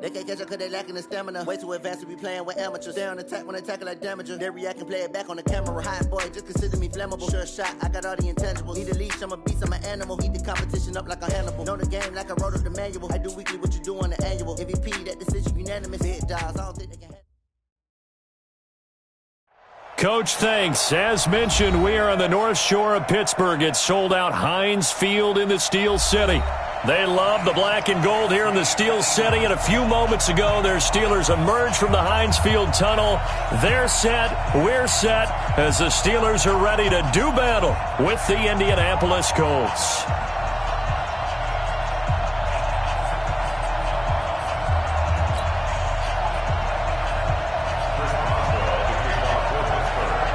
They can't catch up cause they lacking the stamina. Way too advanced to be playing with amateurs. They on attack when they tackle like damager. They react and play it back on the camera. Hot boy, just consider me flammable. Sure shot, I got all the intangibles. Need a leash, I'm a beast, I'm an animal. Heat the competition up like a Hannibal. Know the game like I wrote up the manual. I do weekly what you do on the annual. MVP, that decision unanimous. Big dogs, I don't think they can handle. Coach, thanks. As mentioned, we are on the North Shore of Pittsburgh. It's sold out Heinz Field in the Steel City. They love the black and gold here in the Steel City. And a few moments ago, their Steelers emerged from the Heinz Field tunnel. They're set. We're set as the Steelers are ready to do battle with the Indianapolis Colts.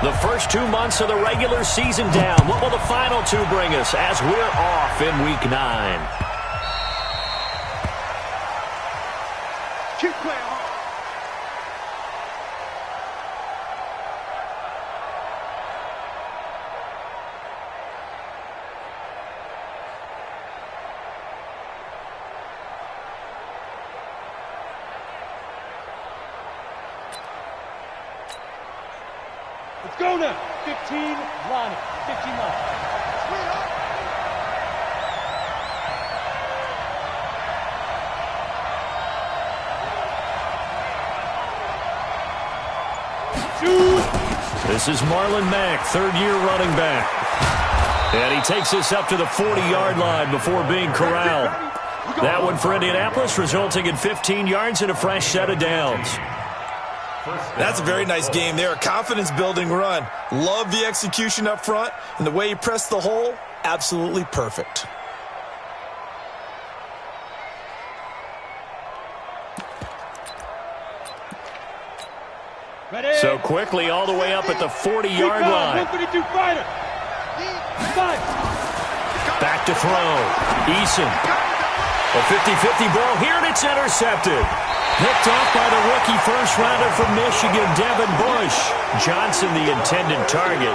The first 2 months of the regular season down. What will the final two bring us as we're off in Week 9? Keep playing hard. Let's go now. 15, line it. 15 line. This is Marlon Mack, third-year running back. And he takes this up to the 40-yard line before being corralled. That one for Indianapolis, resulting in 15 yards and a fresh set of downs. That's a very nice game there. A confidence-building run. Love the execution up front, and the way he pressed the hole, absolutely perfect. So quickly all the way up at the 40-yard line. Back to throw. Eason. A 50-50 ball here, and it's intercepted. Picked off by the rookie first-rounder from Michigan, Devin Bush. Johnson, the intended target.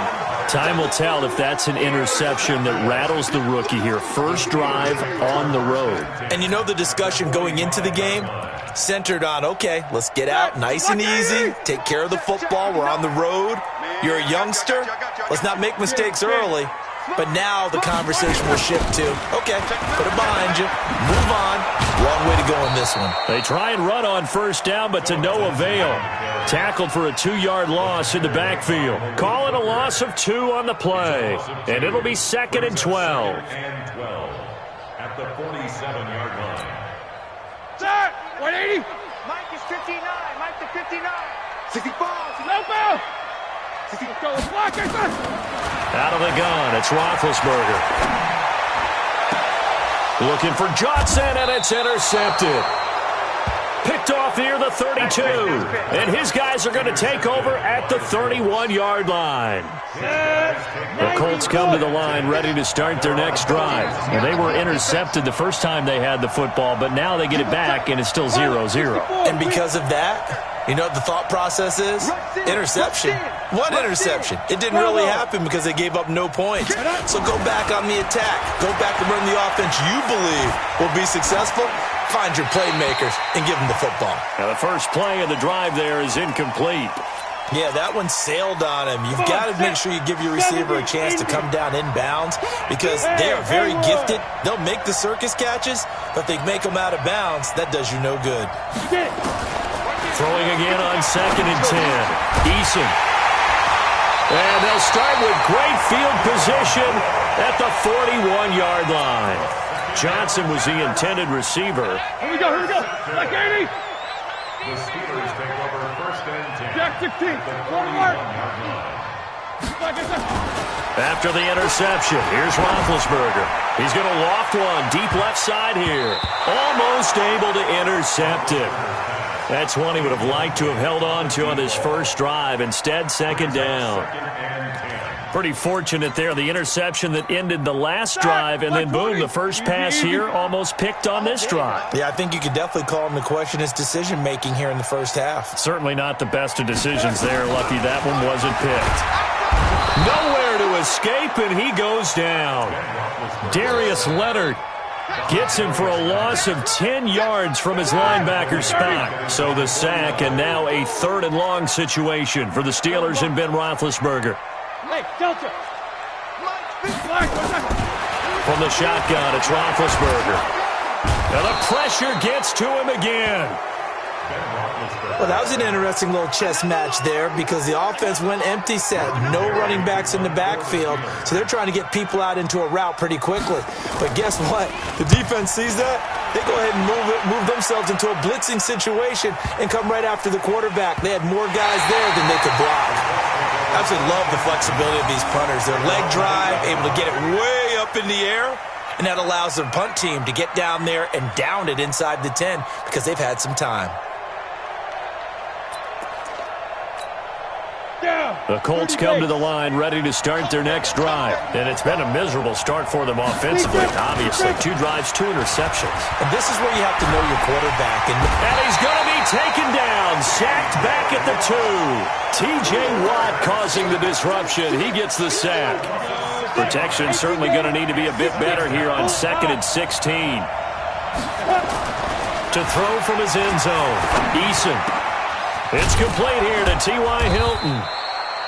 Time will tell if that's an interception that rattles the rookie here. First drive on the road. And you know the discussion going into the game? Centered on, okay, let's get out nice and easy, take care of the football, we're on the road. You're a youngster, let's not make mistakes early. But now the conversation will shift to, okay, put it behind you, move on. Long way to go in this one. They try and run on first down, but to no avail. Tackled for a 2-yard loss in the backfield. Call it a loss of 2 on the play. And it'll be 2nd and 12. At the 47-yard line. Set! 180! Mike is 59. Mike to 59. 64! No foul! 64! Block it! Out of the gun, it's Roethlisberger. Looking for Johnson, and it's intercepted. Picked off near the 32. And his guys are going to take over at the 31-yard line. The Colts come to the line ready to start their next drive. And they were intercepted the first time they had the football, but now they get it back, and it's still 0-0. And because of that, you know what the thought process is? Interception. What interception? It didn't really happen because they gave up no points. So go back on the attack. Go back and run the offense you believe will be successful. Find your playmakers and give them the football. Now the first play of the drive there is incomplete. Yeah, that one sailed on him. You've got to make sure you give your receiver a chance to come down inbounds because they are very gifted. They'll make the circus catches, but if they make them out of bounds, that does you no good. Throwing again on 2nd and 10. Eason. And they'll start with great field position at the 41-yard line. Johnson was the intended receiver. Here we go, here we go. Like 80. The Steelers take over 1st and 10. Jack 16. After the interception, here's Roethlisberger. He's going to loft one deep left side here. Almost able to intercept it. That's one he would have liked to have held on to on his first drive. Instead, 2nd down. Pretty fortunate there. The interception that ended the last drive, and then, boom, the first pass here almost picked on this drive. Yeah, I think you could definitely call him to question his decision-making here in the first half. Certainly not the best of decisions there. Lucky that one wasn't picked. Nowhere to escape, and he goes down. Darius Leonard Gets him for a loss of 10 yards from his linebacker spot. So the sack, and now a 3rd and long situation for the Steelers and Ben Roethlisberger. Hey, Delta. From the shotgun, it's Roethlisberger. And the pressure gets to him again. Well, that was an interesting little chess match there because the offense went empty set. No running backs in the backfield, so they're trying to get people out into a route pretty quickly. But guess what? The defense sees that. They go ahead and move themselves into a blitzing situation and come right after the quarterback. They had more guys there than they could block. Absolutely love the flexibility of these punters. Their leg drive, able to get it way up in the air, and that allows their punt team to get down there and down it inside the 10 because they've had some time. The Colts come to the line ready to start their next drive. And it's been a miserable start for them offensively. Obviously, 2 drives, 2 interceptions. And this is where you have to know your quarterback. And he's going to be taken down. Sacked back at the 2. T.J. Watt causing the disruption. He gets the sack. Protection certainly going to need to be a bit better here on 2nd and 16. To throw from his end zone. Eason. It's complete here to T.Y. Hilton.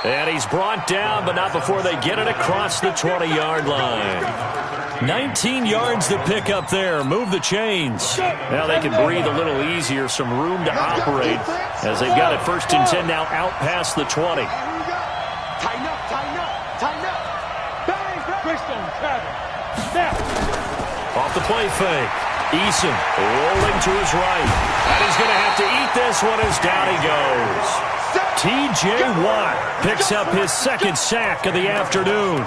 And he's brought down, but not before they get it across the 20-yard line. 19 yards to pick up there. Move the chains. Now they can breathe a little easier, some room to operate as they've got it 1st and 10 now out past the 20. Tighten up, tighten up, tighten up. Bang, bang. Crystal, Travis. Now. Off the play fake. Eason rolling to his right. And he's going to have to eat this one as down he goes. T.J. Watt picks up his 2nd sack of the afternoon.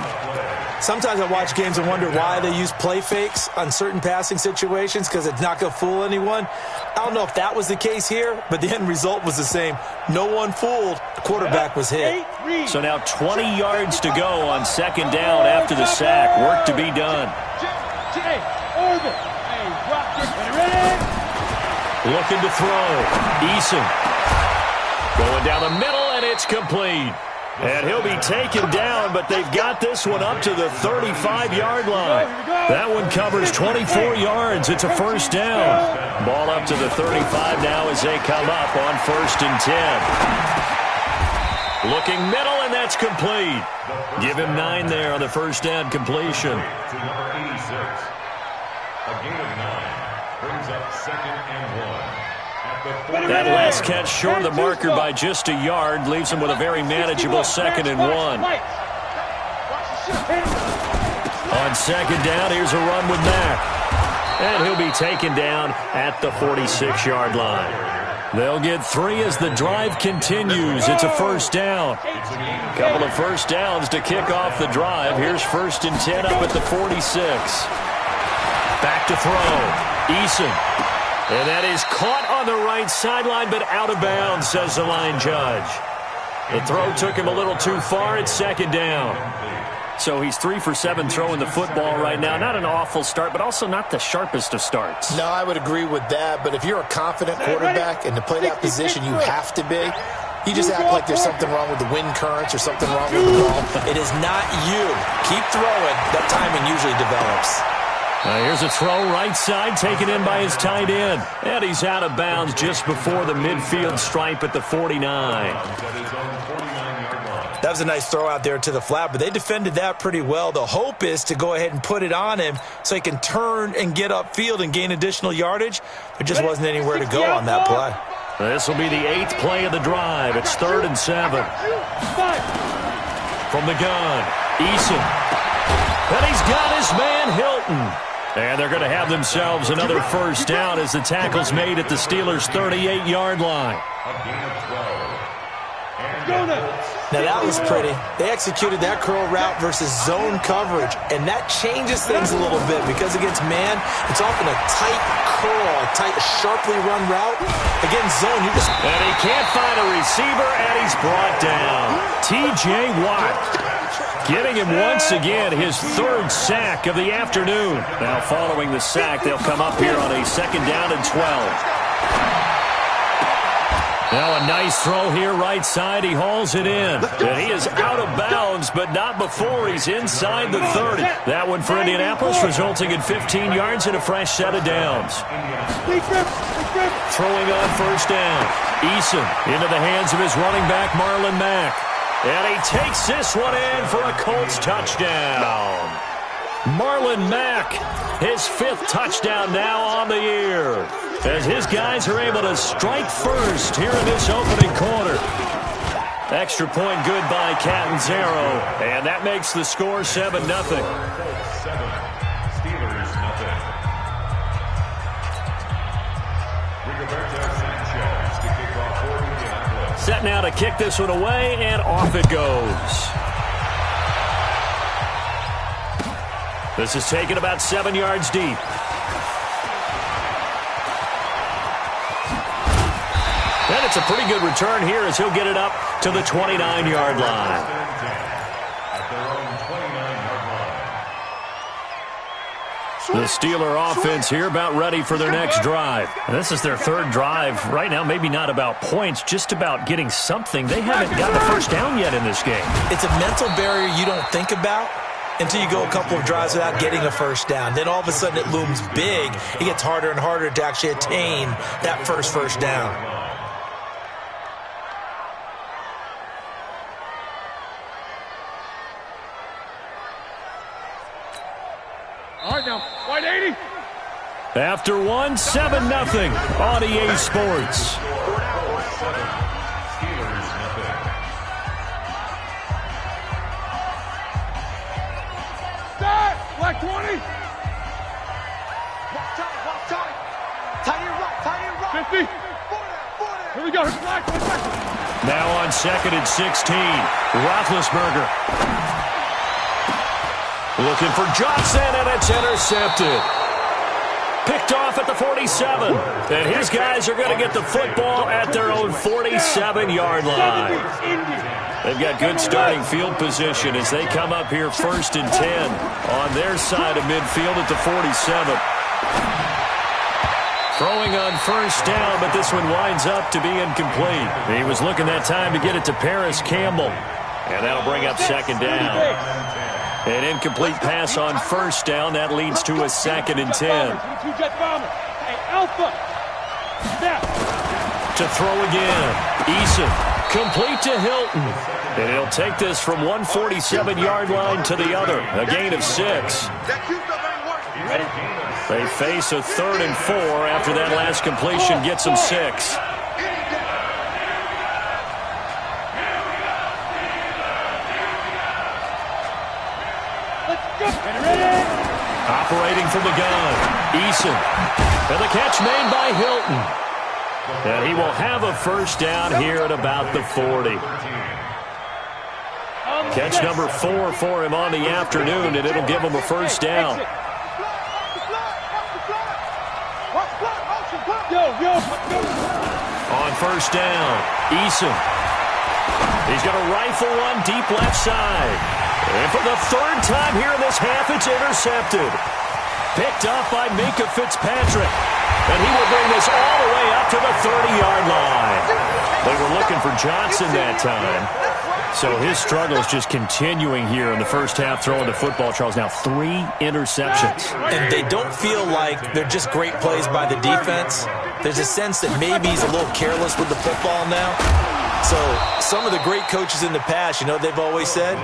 Sometimes I watch games and wonder why they use play fakes on certain passing situations because it's not going to fool anyone. I don't know if that was the case here, but the end result was the same. No one fooled. The quarterback was hit. So now 20 yards to go on 2nd down after the sack. Work to be done. Looking to throw. Eason. Going down the middle, and it's complete. And he'll be taken down, but they've got this one up to the 35-yard line. That one covers 24 yards. It's a 1st down. Ball up to the 35 now as they come up on 1st and 10. Looking middle, and that's complete. Give him 9 there on the 1st down completion. To number 86. A gain of 9 brings up 2nd and 1. That last catch short of the marker by just a yard leaves him with a very manageable 2nd and 1. On 2nd down, here's a run with Mack. And he'll be taken down at the 46-yard line. They'll get 3 as the drive continues. It's a 1st down. Couple of 1st downs to kick off the drive. Here's 1st and 10 up at the 46. Back to throw. Eason. And that is caught on the right sideline, but out of bounds, says the line judge. The throw took him a little too far. It's 2nd down. So he's 3 for 7 throwing the football right now. Not an awful start, but also not the sharpest of starts. No, I would agree with that. But if you're a confident quarterback and to play that position, you have to be. You just act like there's something wrong with the wind currents or something wrong with the ball. It is not you. Keep throwing. That timing usually develops. Here's a throw right side taken in by his tight end. And he's out of bounds just before the midfield stripe at the 49. That was a nice throw out there to the flat, but they defended that pretty well. The hope is to go ahead and put it on him so he can turn and get upfield and gain additional yardage. There just wasn't anywhere to go on that play. This will be the 8th play of the drive. It's 3rd and 7. From the gun, Eason. And he's got his man Hilton. And they're going to have themselves another 1st down as the tackle's made at the Steelers' 38-yard line. Now that was pretty. They executed that curl route versus zone coverage, and that changes things a little bit because against man, it's often a tight curl, a tight, sharply run route. Against zone, you just... And he can't find a receiver, and he's brought down. T.J. Watt. Getting him once again his 3rd sack of the afternoon. Now following the sack, they'll come up here on a 2nd down and 12. Now a nice throw here right side. He hauls it in. And he is out of bounds, but not before he's inside the 30. That one for Indianapolis, resulting in 15 yards and a fresh set of downs. Throwing on first down. Eason into the hands of his running back, Marlon Mack. And he takes this one in for a Colts touchdown. Marlon Mack, his 5th touchdown now on the year, as his guys are able to strike first here in this opening quarter. Extra point good by Catanzaro, and that makes the score 7-0. Steelers, nothing. Rigoberto Sanchez to kick off for Indianapolis. Set now to kick this one away, and off it goes. This is taken about 7 yards deep. And it's a pretty good return here as he'll get it up to the 29-yard line. At their own 29-yard line. The Steeler offense here about ready for their next drive. And this is their 3rd drive. Right now, maybe not about points, just about getting something. They haven't got the first down yet in this game. It's a mental barrier you don't think about until you go a couple of drives without getting a first down. Then all of a sudden it looms big. It gets harder and harder to actually attain that first down. All right, now, wide 80. After one, 7-0 on EA Sports. Steelers, nothing. Black 20. Walk tight. Tight end right. 50. 40. Here we go. Black. Now on 2nd and 16, Roethlisberger. Looking for Johnson, and it's intercepted. Picked off at the 47. And his guys are going to get the football at their own 47-yard line. They've got good starting field position as they come up here 1st and 10 on their side of midfield at the 47. Throwing on first down, but this one winds up to be incomplete. He was looking that time to get it to Paris Campbell. And that'll bring up 2nd down. An incomplete pass on first down. That leads to a 2nd and 10. To throw again. Eason. Complete to Hilton. And he'll take this from one 47-yard line to the other. A gain of 6. They face a 3rd and 4 after that last completion gets them 6. Operating from the gun, Eason. And the catch made by Hilton. And he will have a first down here at about the 40. Catch number 4 for him on the afternoon, and it'll give him a first down. On first down, Eason. He's going to rifle one deep left side. And for the 3rd time here in this half, it's intercepted. Picked up by Minkah Fitzpatrick. And he will bring this all the way up to the 30-yard line. They were looking for Johnson that time. So his struggle is just continuing here in the first half, throwing the football, Charles. Now 3 interceptions. And they don't feel like they're just great plays by the defense. There's a sense that maybe he's a little careless with the football now. So some of the great coaches in the past, you know, they've always said,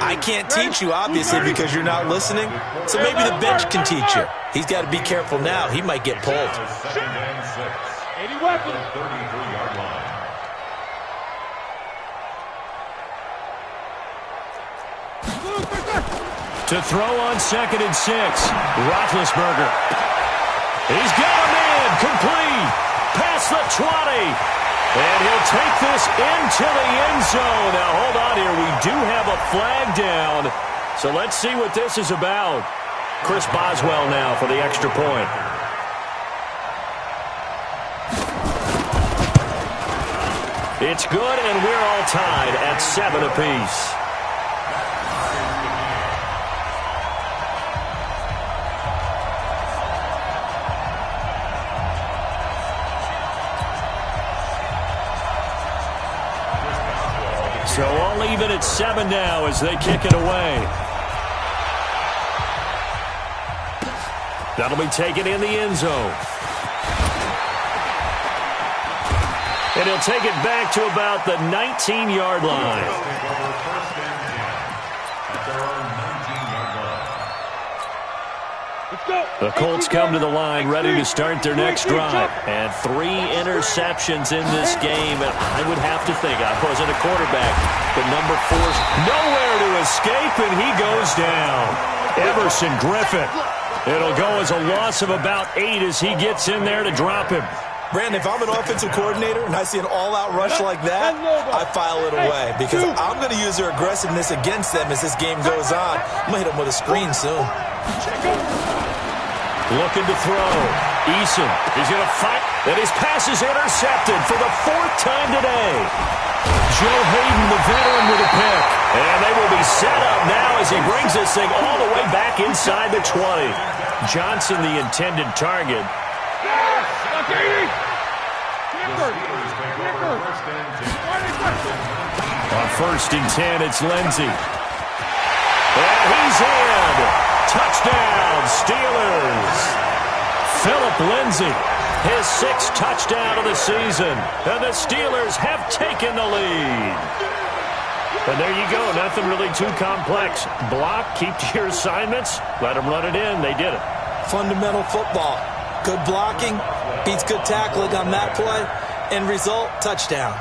I can't teach you, obviously, because you're not listening. So maybe the bench can teach you. He's got to be careful now. He might get pulled. 2nd and 6. 80 weapons. 33-yard line. To throw on 2nd and 6, Roethlisberger. He's got him in, complete, past the 20. And he'll take this into the end zone. Now, hold on here. We do have a flag down. So let's see what this is about. Chris Boswell now for the extra point. It's good, and we're all tied at 7 apiece. So all even at 7 now as they kick it away. That'll be taken in the end zone. And he'll take it back to about the 19-yard line. The Colts come to the line ready to start their next drive. And 3 interceptions in this game. And I would have to think, I wasn't a quarterback, but number 4's nowhere to escape, and he goes down. Everson Griffin. It'll go as a loss of about 8 as he gets in there to drop him. Brandon, if I'm an offensive coordinator and I see an all-out rush like that, I file it away because I'm going to use their aggressiveness against them as this game goes on. I'm going to hit them with a screen soon. Looking to throw. Eason is going to fight. And his pass is intercepted for the 4th time today. Joe Hayden, the veteran, with a pick. And they will be set up now as he brings this thing all the way back inside the 20. Johnson, the intended target. On 1st and 10, it's Lindsey. And he's in. Touchdown, Steelers. Philip Lindsey, his 6th touchdown of the season. And the Steelers have taken the lead. And there you go. Nothing really too complex. Block, keep to your assignments. Let them run it in. They did it. Fundamental football. Good blocking beats good tackling on that play. End result, touchdown.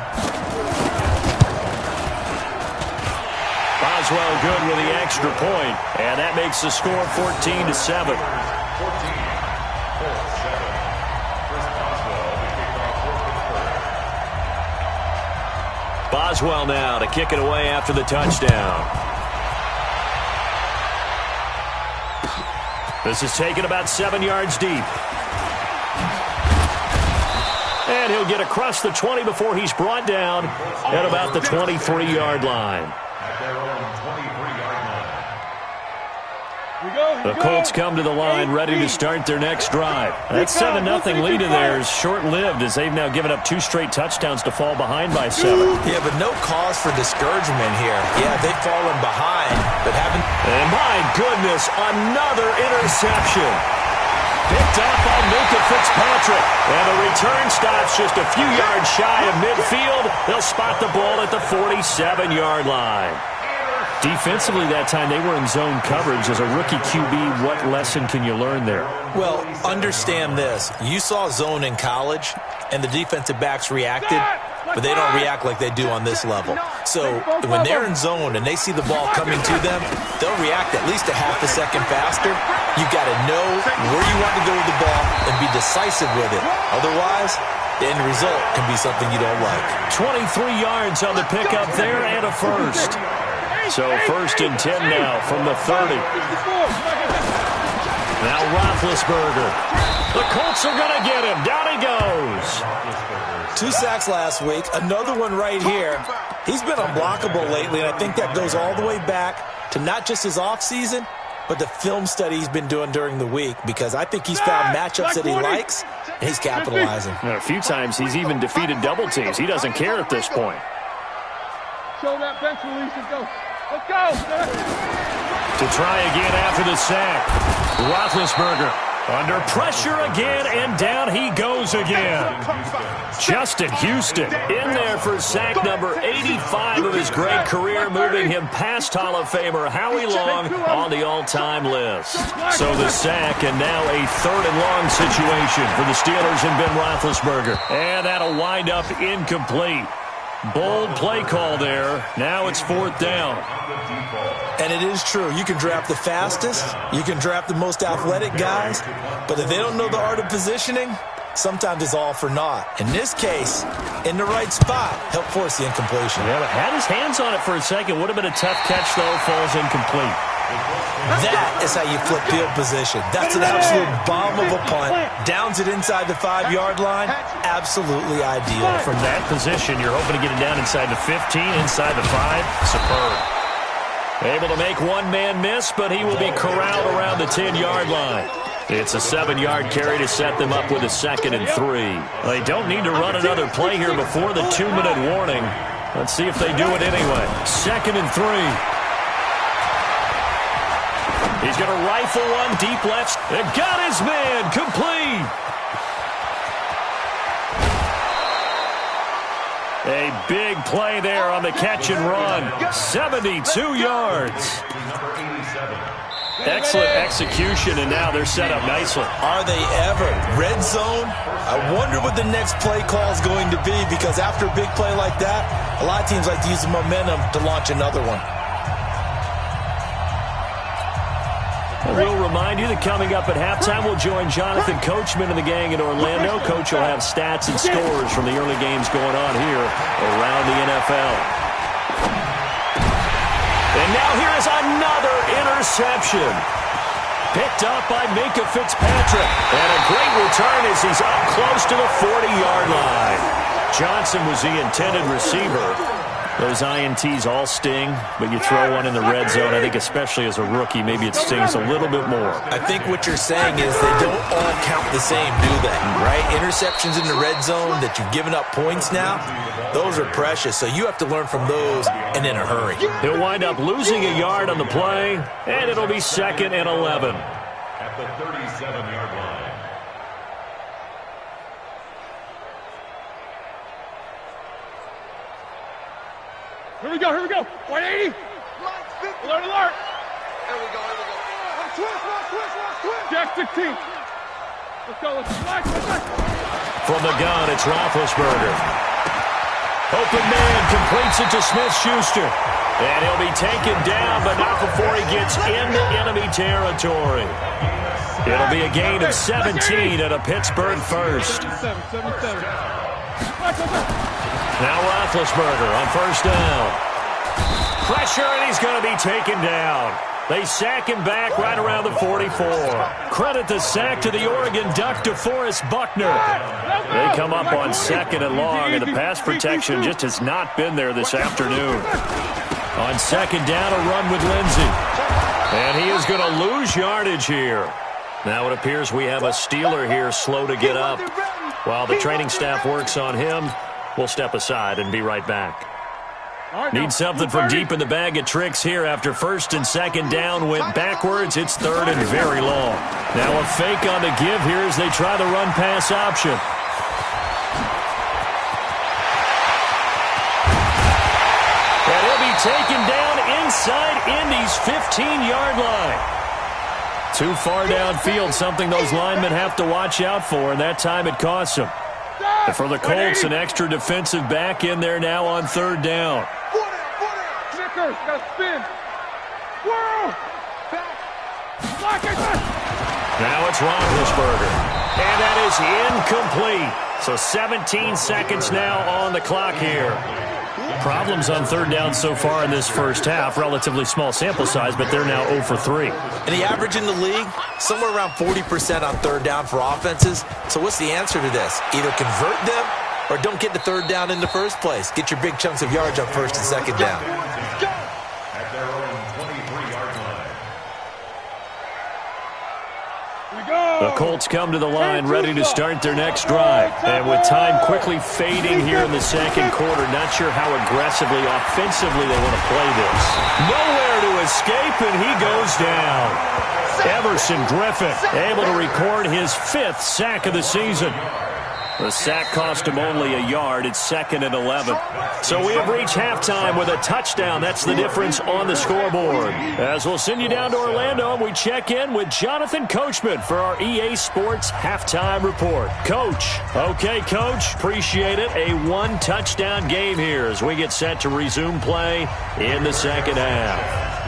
Boswell good with the extra point, and that makes the score 14-7. Boswell now to kick it away after the touchdown. This is taken about 7 yards deep. And he'll get across the 20 before he's brought down at about the 23-yard line. The Colts come to the line ready to start their next drive. That 7-0 lead of theirs short-lived as they've now given up 2 straight touchdowns to fall behind by 7. Yeah, but no cause for discouragement here. Yeah, they've fallen behind, but haven't. And my goodness, another interception. Picked up by Minka Fitzpatrick. And the return stops just a few yards shy of midfield. They'll spot the ball at the 47-yard line. Defensively that time, they were in zone coverage. As a rookie QB, what lesson can you learn there? Well, understand this. You saw zone in college, and the defensive backs reacted, but they don't react like they do on this level. So when they're in zone and they see the ball coming to them, they'll react at least a half a second faster. You've got to know where you want to go with the ball and be decisive with it. Otherwise, the end result can be something you don't like. 23 yards on the pickup there and a first. So 1st and 10 now from the 30. Now Roethlisberger. The Colts are going to get him. Down he goes. 2 sacks last week. Another one right here. He's been unblockable lately, and I think that goes all the way back to not just his offseason, but the film study he's been doing during the week, because I think he's found matchups that he likes, and he's capitalizing. A few times he's even defeated double teams. He doesn't care at this point. Show that bench release and go. Let's go. To try again after the sack. Roethlisberger under pressure again, and down he goes again. Justin Houston in there for sack number 85 of his great career, moving him past Hall of Famer Howie Long on the all-time list. So the sack, and now a 3rd and long situation for the Steelers and Ben Roethlisberger. And that'll wind up incomplete. Bold play call there. Now it's 4th down. And it is true. You can draft the fastest. You can draft the most athletic guys. But if they don't know the art of positioning, sometimes it's all for naught. In this case, in the right spot, help force the incompletion. Yeah, but had his hands on it for a second. Would have been a tough catch, though. Falls incomplete. That is how you flip field position. That's an absolute bomb of a punt. Downs it inside the 5-yard line. Absolutely ideal. From that position, you're hoping to get it down inside the 15, inside the 5. Superb. Able to make one man miss, but he will be corralled around the 10-yard line. It's a 7-yard carry to set them up with a 2nd and 3. They don't need to run another play here before the 2-minute warning. Let's see if they do it anyway. 2nd and 3. He's going to rifle one deep left. And got his man complete. A big play there on the catch and run. 72 yards. Excellent execution, and now they're set up nicely. Are they ever? Red zone? I wonder what the next play call is going to be, because after a big play like that, a lot of teams like to use the momentum to launch another one. We'll remind you that coming up at halftime, we'll join Jonathan Coachman and the gang in Orlando. Coach will have stats and scores from the early games going on here around the NFL. And now here is another interception. Picked up by Minkah Fitzpatrick. And a great return as he's up close to the 40-yard line. Johnson was the intended receiver. Those INTs all sting, but you throw one in the red zone. I think especially as a rookie, maybe it stings a little bit more. I think what you're saying is they don't all count the same, do they? Right? Interceptions in the red zone that you've given up points now, those are precious. So you have to learn from those and in a hurry. He'll wind up losing a yard on the play, and it'll be 2nd and 11. At the 37-yard line. Here we go, here we go. 180. Alert, alert. Here we go. Twist. Jack 16. Let's go, let's flash. From the gun, it's Roethlisberger. Open man completes it to Smith-Schuster. And he'll be taken down, but not before he gets into enemy territory. It'll be a gain of 17 at a Pittsburgh first. 7. Now Roethlisberger on 1st down. Pressure, and he's going to be taken down. They sack him back right around the 44. Credit the sack to the Oregon Duck, DeForest Buckner. They come up on 2nd and long, and the pass protection just has not been there this afternoon. On 2nd down, a run with Lindsey. And he is going to lose yardage here. Now it appears we have a Steeler here slow to get up. While the training staff works on him, we'll step aside and be right back. Need something from deep in the bag of tricks here after 1st and 2nd down went backwards. It's 3rd and very long. Now a fake on the give here as they try the run-pass option. And he'll be taken down inside Indy's 15-yard line. Too far downfield, something those linemen have to watch out for, and that time it costs them. And for the Colts, an extra defensive back in there now on 3rd down. Got to spin. Whirl. Back. Now it's Roethlisberger. And that is incomplete. So 17 seconds now on the clock here. Problems on 3rd down so far in this first half. Relatively small sample size, but they're now 0 for 3. And the average in the league, somewhere around 40% on 3rd down for offenses. So what's the answer to this? Either convert them or don't get the 3rd down in the first place. Get your big chunks of yards on 1st and 2nd down. At their own 23-yard line. The Colts come to the line ready to start their next drive. And with time quickly fading here in the 2nd quarter, not sure how aggressively, offensively they want to play this. Nowhere to escape, and he goes down. Everson Griffin able to record his 5th sack of the season. The sack cost him only a yard. It's 2nd and 11. So we have reached halftime with a touchdown. That's the difference on the scoreboard. As we'll send you down to Orlando, and we check in with Jonathan Coachman for our EA Sports Halftime Report. Coach. Okay, Coach. Appreciate it. A 1-touchdown game here as we get set to resume play in the 2nd half.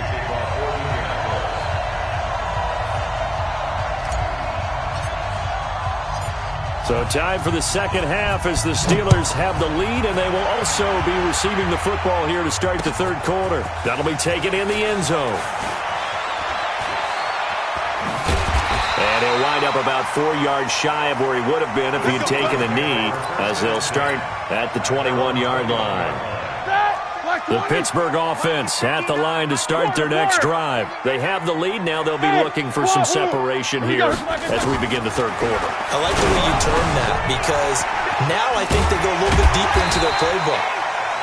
So time for the 2nd half as the Steelers have the lead, and they will also be receiving the football here to start the 3rd quarter. That'll be taken in the end zone. And he'll wind up about 4 yards shy of where he would have been if he had taken a knee, as they'll start at the 21-yard line. The Pittsburgh offense at the line to start their next drive. They have the lead. Now they'll be looking for some separation here as we begin the 3rd quarter. I like the way you term that, because now I think they go a little bit deeper into their playbook.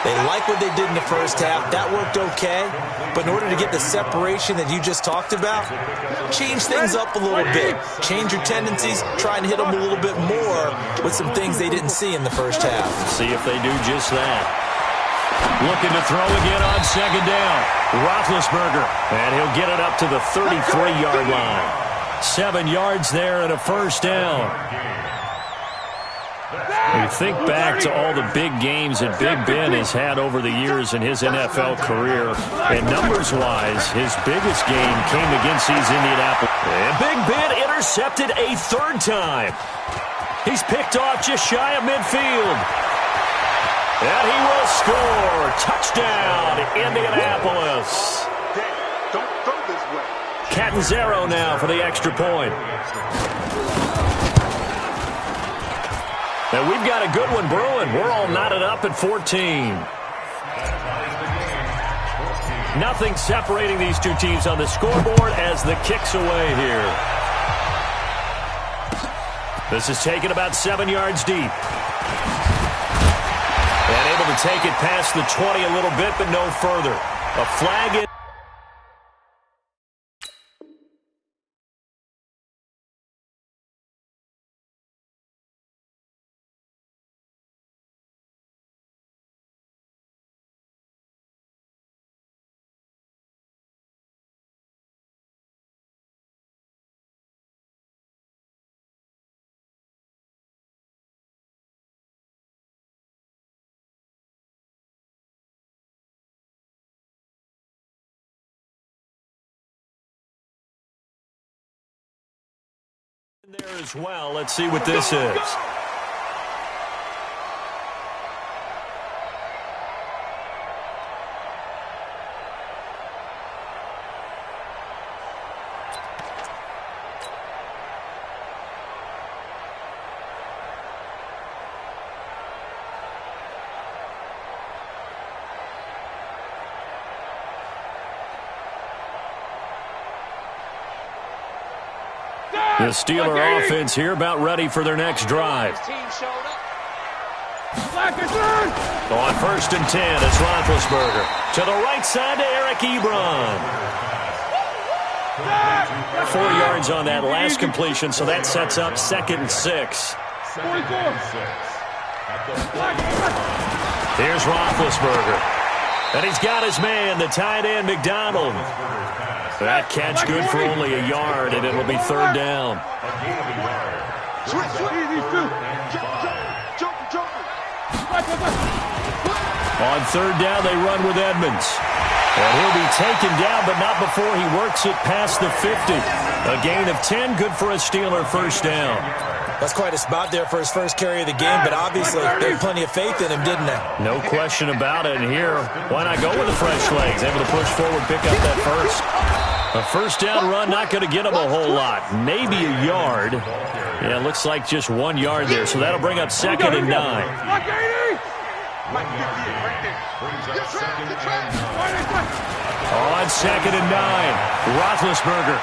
They like what they did in the first half. That worked okay. But in order to get the separation that you just talked about, change things up a little bit. Change your tendencies. Try and hit them a little bit more with some things they didn't see in the first half. See if they do just that. Looking to throw again on second down. Roethlisberger. And he'll get it up to the 33-yard line. 7 yards there and a first down. You think back to all the big games that Big Ben has had over the years in his NFL career. And numbers-wise, his biggest game came against these Indianapolis. And Big Ben intercepted a third time. He's picked off just shy of midfield. And he will score. Touchdown, Indianapolis. Don't throw this way. Catanzaro now for the extra point. And we've got a good one brewing. We're all knotted up at 14. Nothing separating these two teams on the scoreboard as the kick's away here. This is taken about 7 yards deep. And able to take it past the 20 a little bit, but no further. A flag in. There as well. Let's see what this is. The Steeler offense here about ready for their next drive. On 1st and 10, it's Roethlisberger. To the right side to Eric Ebron. 4 yards on that last completion, so that sets up 2nd and 6. Here's Roethlisberger. And he's got his man, the tight end, McDonald. That catch good for only a yard, and it'll be 3rd down. On 3rd down, they run with Edmonds. And he'll be taken down, but not before he works it past the 50. A gain of 10, good for a Steeler 1st down. That's quite a spot there for his first carry of the game, but obviously they had plenty of faith in him, didn't they? No question about it. And here, why not go with the fresh legs? Able to push forward, pick up that first. A 1st down run, not going to get him a whole lot. Maybe a yard. Yeah, it looks like just 1 yard there, so that'll bring up 2nd and 9. On 2nd and 9, Roethlisberger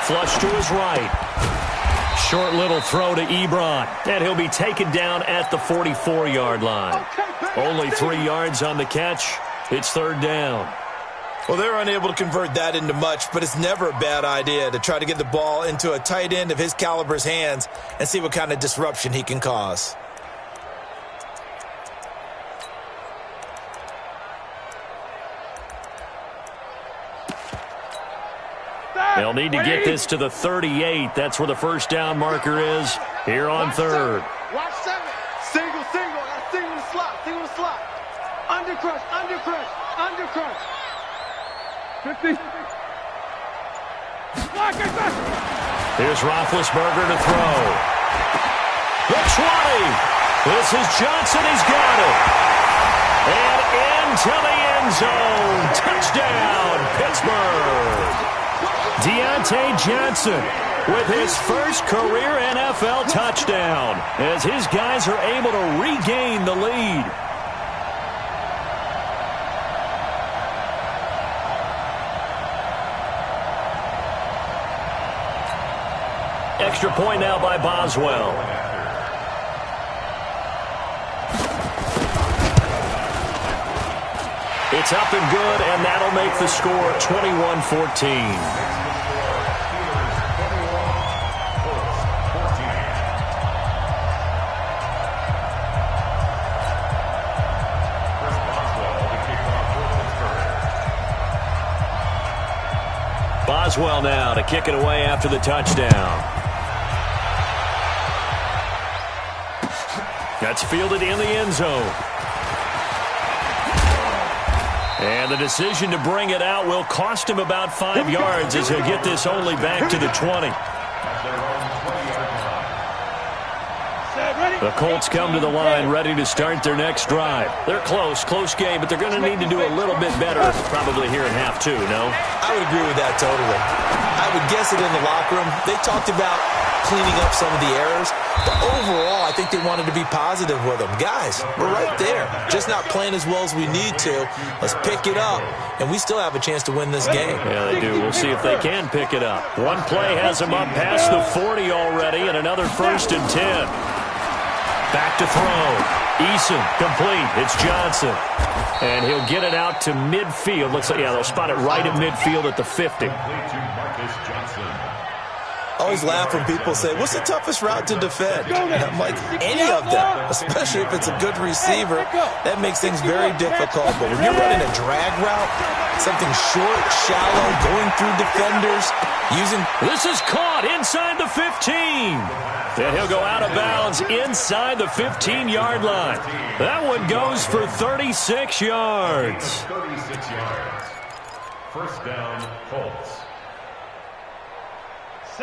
flush to his right. Short little throw to Ebron, and he'll be taken down at the 44-yard line. Only 3 yards on the catch. It's 3rd down. Well, they were unable to convert that into much, but it's never a bad idea to try to get the ball into a tight end of his caliber's hands and see what kind of disruption he can cause. They'll need to get this to the 38. That's where the 1st down marker is here on 3rd. Watch 7. Single. Single the slot. Undercrush. 50. Here's Roethlisberger to throw. The 20. This is Johnson. He's got it. And into the end zone. Touchdown, Pittsburgh. Deontay Johnson with his first career NFL touchdown as his guys are able to regain the lead. Extra point now by Boswell. It's up and good, and that'll make the score 21-14. Boswell now to kick it away after the touchdown. That's fielded in the end zone. And the decision to bring it out will cost him about 5 yards as he'll get this only back to the 20. The Colts come to the line ready to start their next drive. They're close game, but they're going to need to do a little bit better probably here in half two, no? I would agree with that totally. I would guess it in the locker room. They talked about cleaning up some of the errors, but overall, I think they wanted to be positive with them. Guys, we're right there. Just not playing as well as we need to. Let's pick it up, and we still have a chance to win this game. Yeah, they do. We'll see if they can pick it up. One play has them up past the 40 already, and another 1st and 10. Back to throw. Eason, complete. It's Johnson. And he'll get it out to midfield. Looks like, yeah, they'll spot it right at midfield at the 50. Always laugh when people say, what's the toughest route to defend? And I'm like, any of them, especially if it's a good receiver. That makes things very difficult. But when you're running a drag route, something short, shallow, going through defenders, using... This is caught inside the 15. And he'll go out of bounds inside the 15-yard line. That one goes for 36 yards. 36 yards. First down, Colts.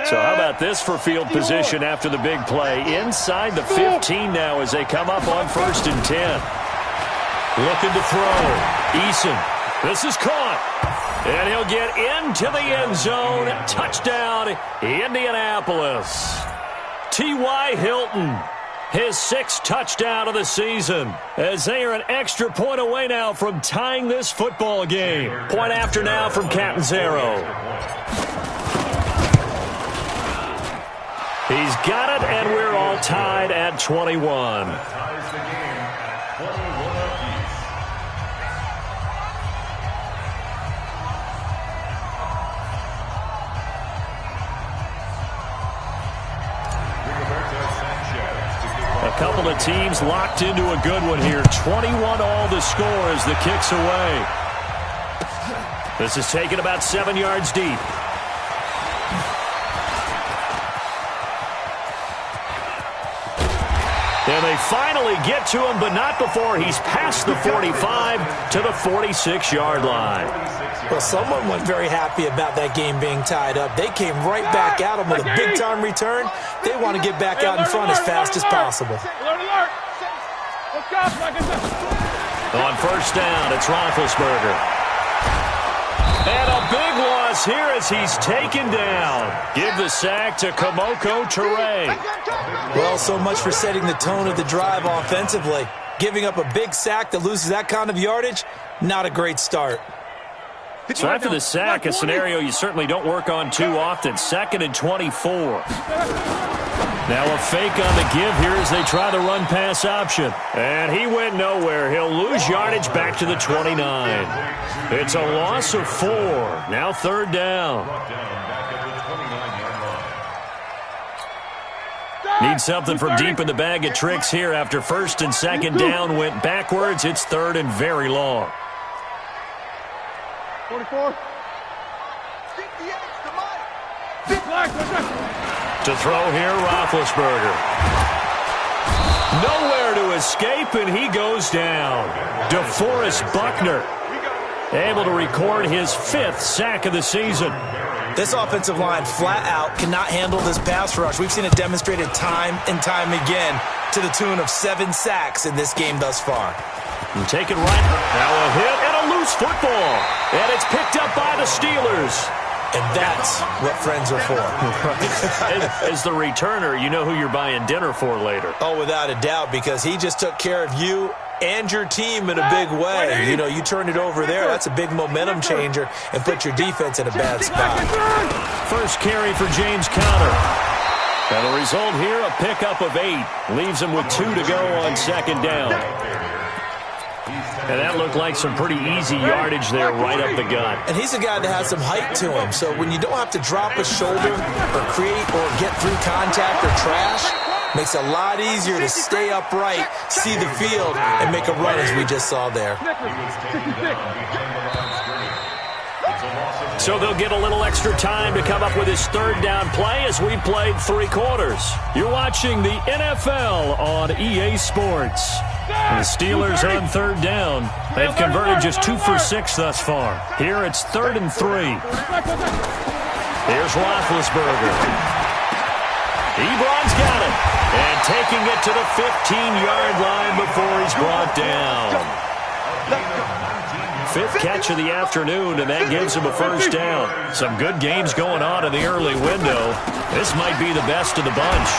So how about this for field position after the big play? Inside the 15 now as they come up on 1st and 10. Looking to throw. Eason. This is caught. And he'll get into the end zone. Touchdown, Indianapolis. T.Y. Hilton, his 6th touchdown of the season, as they are an extra point away now from tying this football game. Point after now from Catanzaro. He's got it, and we're all tied at 21. Ties the game, 21 apiece. A couple of teams locked into a good one here. 21 all the score as the kick's away. This is taken about 7 yards deep. And they finally get to him, but not before he's past the 45 to the 46-yard line. Well, someone wasn't very happy about that game being tied up. They came right back at him with a big-time return. They want to get back out in front as fast as possible. On 1st down, it's Roethlisberger. And a big loss here as he's taken down. Give the sack to Kamoko Toure. Well, so much for setting the tone of the drive offensively. Giving up a big sack that loses that kind of yardage, not a great start. So after the sack, a scenario you certainly don't work on too often. 2nd and 24. Now a fake on the give here as they try the run-pass option. And he went nowhere. He'll lose yardage back to the 29. It's a loss of 4. Now 3rd down. Need something from deep in the bag of tricks here after 1st and 2nd down went backwards. It's 3rd and very long. 44. To throw here, Roethlisberger. Nowhere to escape, and he goes down. DeForest Buckner able to record his 5th sack of the season. This offensive line flat out cannot handle this pass rush. We've seen it demonstrated time and time again to the tune of 7 sacks in this game thus far. And taken right. Now a hit and a loose football. And it's picked up by the Steelers. And that's what friends are for. As the returner, you know who you're buying dinner for later. Oh, without a doubt, because he just took care of you and your team in a big way. You know, you turned it over there. That's a big momentum changer and put your defense in a bad spot. First carry for James Conner. And the result here, a pickup of 8. Leaves him with 2 to go on 2nd down. And that looked like some pretty easy yardage there right up the gut. And he's a guy that has some height to him, so when you don't have to drop a shoulder or create or get through contact or trash, makes it a lot easier to stay upright, see the field, and make a run as we just saw there. So they'll get a little extra time to come up with his third down play as we played 3 quarters. You're watching the NFL on EA Sports. The Steelers on third down. They've converted just 2 for 6 thus far. Here it's 3rd and 3. Here's Roethlisberger. Ebron's got it. And taking it to the 15-yard line before he's brought down. 5th catch of the afternoon, and that gives him a first down. Some good games going on in the early window. This might be the best of the bunch.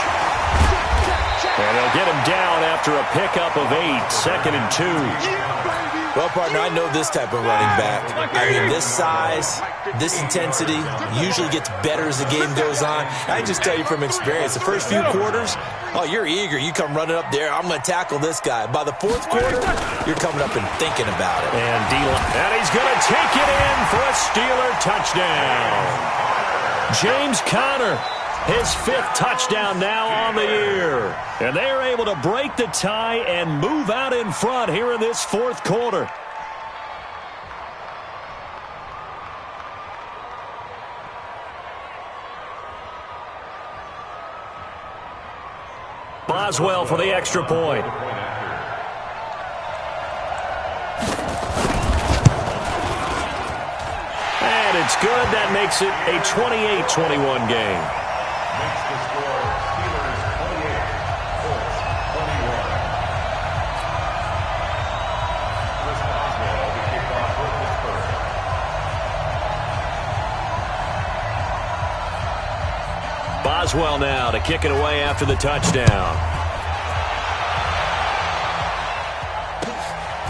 And they'll get him down after a pickup of 8, 2nd and 2. Well, partner, I know this type of running back. I mean, this size, this intensity usually gets better as the game goes on. I can just tell you from experience, the first few quarters, oh, you're eager. You come running up there, I'm going to tackle this guy. By the 4th quarter, you're coming up and thinking about it. And he's going to take it in for a Steeler touchdown. James Conner, his 5th touchdown now on the year. And they are able to break the tie and move out in front here in this 4th quarter. Boswell for the extra point. And it's good. That makes it a 28-21 game. Makes the score Steelers 28, Colts 21. Chris Boswell will be kicked off for Pittsburgh. Boswell now to kick it away after the touchdown.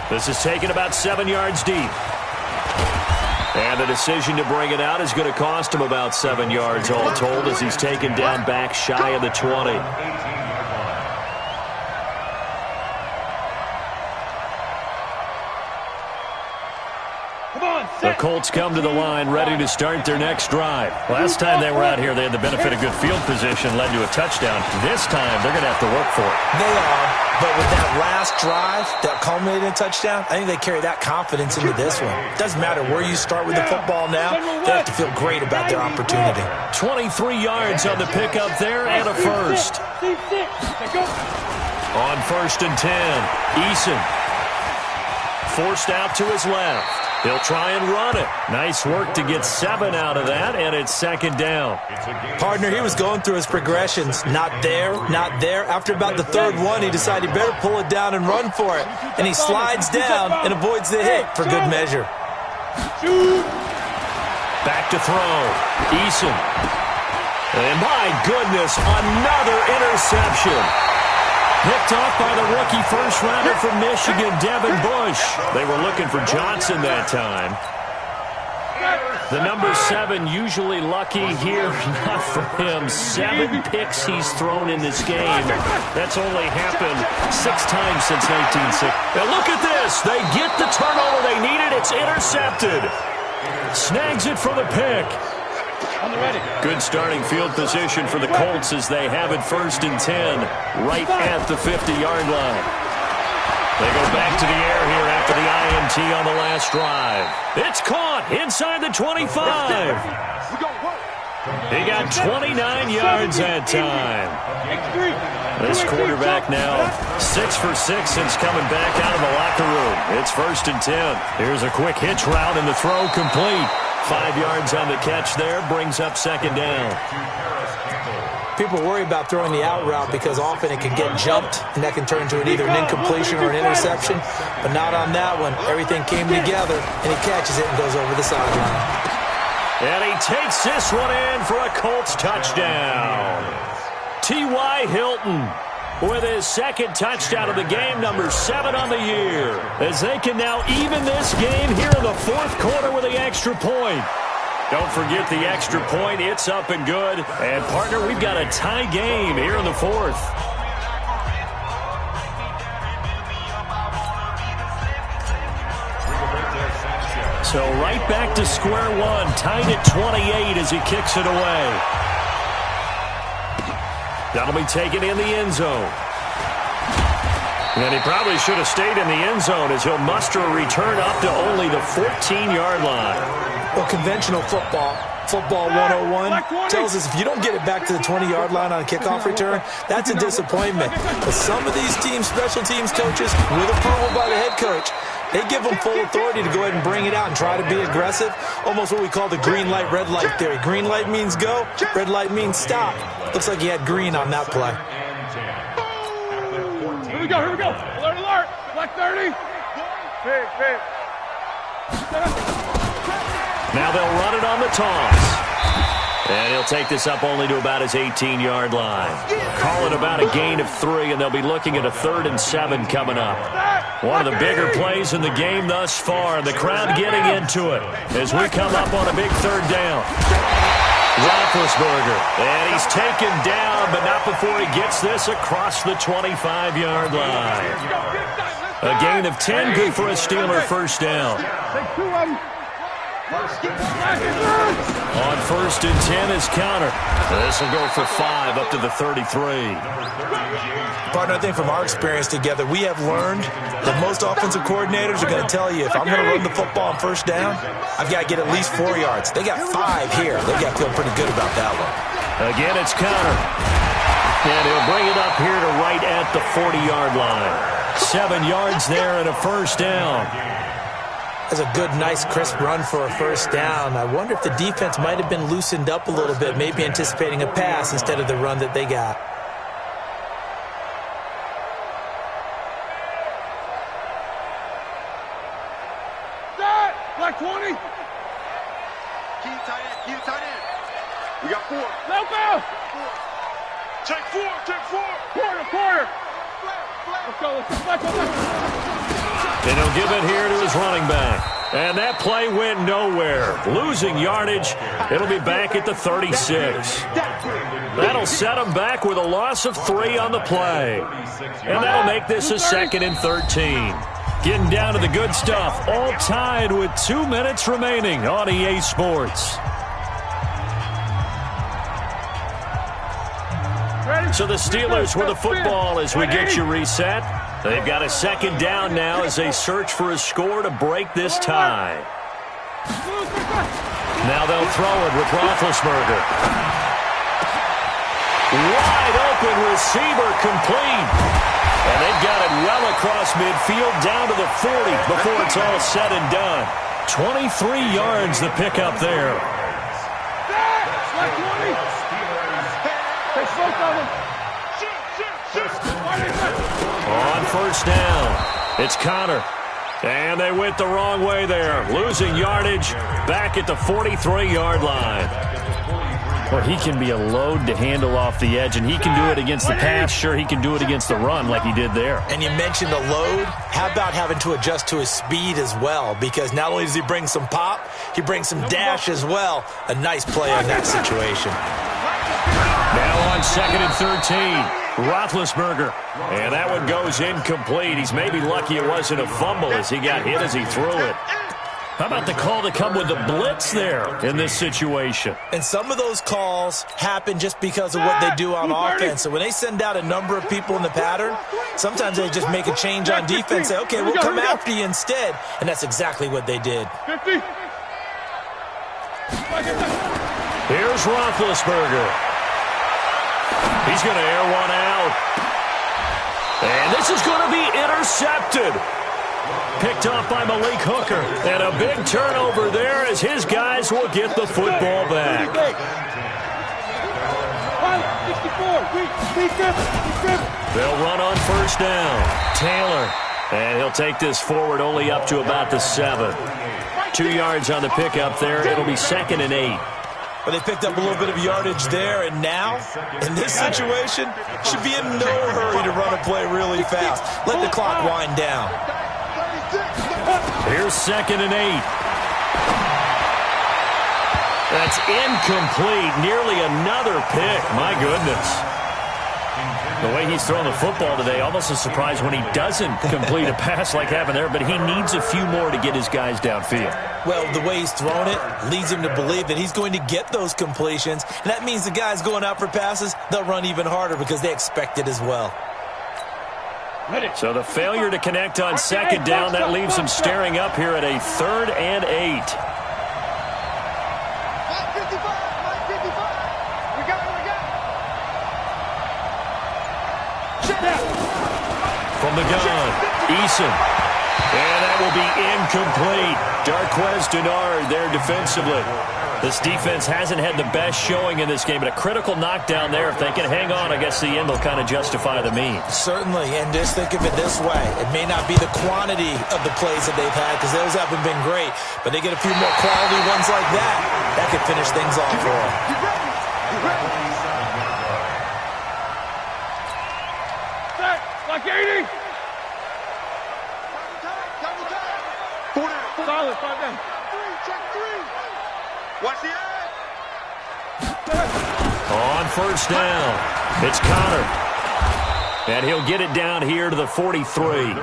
This is taken about 7 yards deep. And the decision to bring it out is going to cost him about 7 yards all told as he's taken down back shy of the 20. The Colts come to the line ready to start their next drive. Last time they were out here, they had the benefit of good field position, led to a touchdown. This time, they're going to have to work for it. They are, but with that last drive that culminated in a touchdown, I think they carry that confidence into this one. It doesn't matter where you start with the football now, they have to feel great about their opportunity. 23 yards on the pickup there and a first. On 1st and 10, Eason forced out to his left. He'll try and run it. Nice work to get 7 out of that, and it's 2nd down. Partner, he was going through his progressions. Not there, not there. After about the 3rd one, he decided he better pull it down and run for it. And he slides down and avoids the hit for good measure. Back to throw. Eason. And my goodness, another interception. Picked off by the rookie first-rounder from Michigan, Devin Bush. They were looking for Johnson that time. The number 7 usually lucky here. Not for him. 7 picks he's thrown in this game. That's only happened 6 times since 1960. Now look at this. They get the turnover they needed. It's intercepted. Snags it for the pick. Good starting field position for the Colts as they have it 1st and 10 right at the 50-yard line. They go back to the air here after the INT on the last drive. It's caught inside the 25. He got 29 yards that time. This quarterback now 6 for 6 since coming back out of the locker room. It's 1st and 10. Here's a quick hitch route and the throw complete. 5 yards on the catch there, brings up 2nd down. People worry about throwing the out route because often it can get jumped, and that can turn into either an incompletion or an interception. But not on that one. Everything came together, and he catches it and goes over the sideline. And he takes this one in for a Colts touchdown. T.Y. Hilton with his 2nd touchdown of the game, number 7 on the year, as they can now even this game here in the 4th quarter with the extra point. Don't forget the extra point. It's up and good. And, partner, we've got a tie game here in the 4th. So right back to square one, tied at 28 as he kicks it away. That'll be taken in the end zone. And he probably should have stayed in the end zone as he'll muster a return up to only the 14-yard line. Well, conventional football 101 tells us if you don't get it back to the 20-yard line on a kickoff return, that's a disappointment. But some of these teams, special teams coaches, with approval by the head coach, they give them full authority to go ahead and bring it out and try to be aggressive. Almost what we call the green light, red light theory. Green light means go, red light means stop. Looks like he had green on that play. Here we go. Alert. Black 30. Big. Now they'll run it on the toss. And he'll take this up only to about his 18-yard line. Call it about a gain of 3, and they'll be looking at a 3rd and 7 coming up. One of the bigger plays in the game thus far. The crowd getting into it as we come up on a big 3rd down. Roethlisberger, and he's taken down, but not before he gets this across the 25-yard line. A gain of 10, good for a Steeler first down. On 1st and 10 is counter. This will go for 5 up to the 33. Partner, I think from our experience together, we have learned that most offensive coordinators are going to tell you, if I'm going to run the football on 1st down, I've got to get at least 4 yards. They got 5 here. They've got to feel pretty good about that one. Again, it's counter. And he'll bring it up here to right at the 40-yard line. 7 yards there and a first down. That's a good, nice, crisp run for a first down. I wonder if the defense might have been loosened up a little bit, maybe anticipating a pass instead of the run that they got. Black 20. Keep tight end. We got 4. Help out. Take 4. Quarter. Let's go. And he'll give it here to his running back. And that play went nowhere. Losing yardage. It'll be back at the 36. That'll set him back with a loss of 3 on the play. And that'll make this a 2nd and 13. Getting down to the good stuff. All tied with 2 minutes remaining on EA Sports. So the Steelers with the football as we get you reset. They've got a 2nd down now as they search for a score to break this tie. Now they'll throw it with Roethlisberger. Wide open receiver complete. And they've got it well across midfield down to the 40 before it's all said and done. 23 yards the pickup there. On 1st down, it's Connor. And they went the wrong way there. Losing yardage back at the 43-yard line. Well, he can be a load to handle off the edge, and he can do it against the pass. Sure, he can do it against the run like he did there. And you mentioned a load. How about having to adjust to his speed as well? Because not only does he bring some pop, he brings some dash as well. A nice play on that situation. Now on 2nd and 13. Roethlisberger. And that one goes incomplete. He's maybe lucky it wasn't a fumble as he got hit as he threw it. How about the call to come with the blitz there in this situation? And some of those calls happen just because of what they do on offense. So when they send out a number of people in the pattern, sometimes they just make a change on defense. Say, okay, we'll come after you instead. And that's exactly what they did. 50. Here's Roethlisberger. He's going to air one out. And this is going to be intercepted. Picked off by Malik Hooker. And a big turnover there as his guys will get the football back. They'll run on 1st down. Taylor. And he'll take this forward only up to about the 7. 2 yards on the pickup there. It'll be 2nd and 8. But they picked up a little bit of yardage there, and now, in this situation, should be in no hurry to run a play really fast. Let the clock wind down. Here's 2nd and 8. That's incomplete. Nearly another pick. My goodness. The way he's throwing the football today, almost a surprise when he doesn't complete a pass like happened there, but he needs a few more to get his guys downfield. Well, the way he's throwing it leads him to believe that he's going to get those completions, and that means the guys going out for passes, they'll run even harder because they expect it as well. So the failure to connect on second down, that leaves him staring up here at a 3rd and 8. From the gun, Eason. And that will be incomplete. Darquez Denard there defensively. This defense hasn't had the best showing in this game, but a critical knockdown there. If they can hang on, I guess the end will kind of justify the means. Certainly, and just think of it this way. It may not be the quantity of the plays that they've had because those haven't been great, but they get a few more quality ones like that. That could finish things off for them. Like 80. Solid, 5 down. Check 3. Watch the edge. On first down, it's Connor. And he'll get it down here to the 43.